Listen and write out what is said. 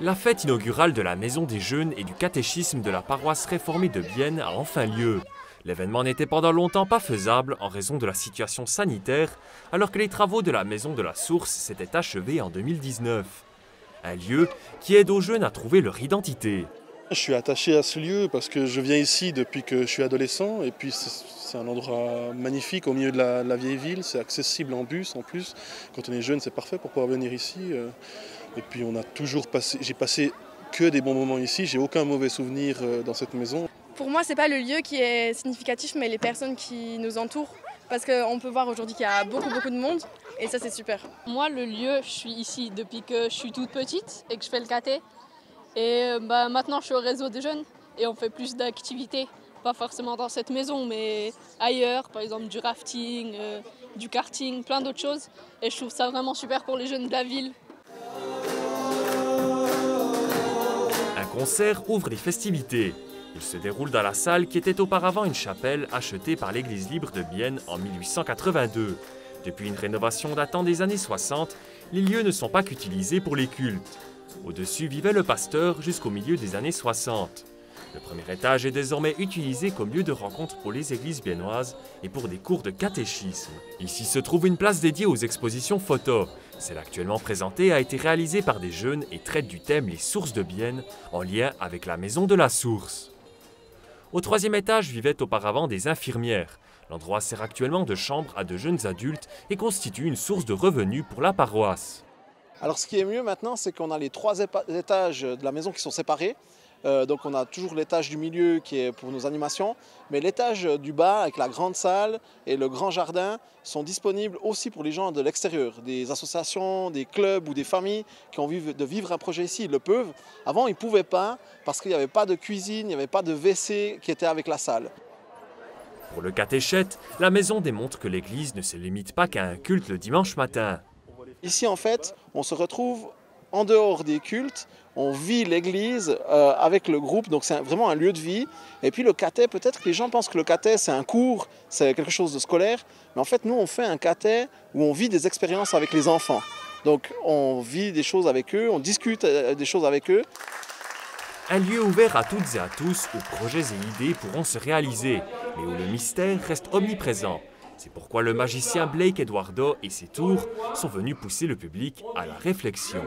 La fête inaugurale de la Maison des Jeunes et du catéchisme de la paroisse réformée de Bienne a enfin lieu. L'événement n'était pendant longtemps pas faisable en raison de la situation sanitaire, alors que les travaux de la Maison de la Source s'étaient achevés en 2019. Un lieu qui aide aux jeunes à trouver leur identité. Je suis attaché à ce lieu parce que je viens ici depuis que je suis adolescent et puis c'est un endroit magnifique au milieu de la vieille ville, c'est accessible en bus en plus. Quand on est jeune, c'est parfait pour pouvoir venir ici. Et puis j'ai passé que des bons moments ici, j'ai aucun mauvais souvenir dans cette maison. Pour moi, c'est pas le lieu qui est significatif, mais les personnes qui nous entourent. Parce qu'on peut voir aujourd'hui qu'il y a beaucoup de monde et ça c'est super. Moi, le lieu, je suis ici depuis que je suis toute petite et que je fais le caté. Et maintenant, je suis au réseau des jeunes et on fait plus d'activités. Pas forcément dans cette maison, mais ailleurs, par exemple du rafting, du karting, plein d'autres choses. Et je trouve ça vraiment super pour les jeunes de la ville. Un concert ouvre les festivités. Il se déroule dans la salle qui était auparavant une chapelle achetée par l'Église libre de Bienne en 1882. Depuis une rénovation datant des années 60, les lieux ne sont pas qu'utilisés pour les cultes. Au-dessus vivait le pasteur jusqu'au milieu des années 60. Le premier étage est désormais utilisé comme lieu de rencontre pour les églises biennoises et pour des cours de catéchisme. Ici se trouve une place dédiée aux expositions photos. Celle actuellement présentée a été réalisée par des jeunes et traite du thème Les sources de Bienne en lien avec la Maison de la Source. Au troisième étage vivaient auparavant des infirmières. L'endroit sert actuellement de chambre à de jeunes adultes et constitue une source de revenus pour la paroisse. Alors ce qui est mieux maintenant, c'est qu'on a les trois étages de la maison qui sont séparés. Donc on a toujours l'étage du milieu qui est pour nos animations, mais l'étage du bas avec la grande salle et le grand jardin sont disponibles aussi pour les gens de l'extérieur, des associations, des clubs ou des familles qui ont envie de vivre un projet ici, ils le peuvent. Avant ils ne pouvaient pas parce qu'il n'y avait pas de cuisine, il n'y avait pas de WC qui était avec la salle. Pour le catéchète, la maison démontre que l'église ne se limite pas qu'à un culte le dimanche matin. Ici en fait, on se retrouve en dehors des cultes, on vit l'église avec le groupe, donc c'est vraiment un lieu de vie. Et puis le caté, peut-être que les gens pensent que le caté c'est un cours, c'est quelque chose de scolaire, mais en fait nous on fait un caté où on vit des expériences avec les enfants. Donc on vit des choses avec eux, on discute des choses avec eux. Un lieu ouvert à toutes et à tous où projets et idées pourront se réaliser, mais où le mystère reste omniprésent. C'est pourquoi le magicien Blake Eduardo et ses tours sont venus pousser le public à la réflexion.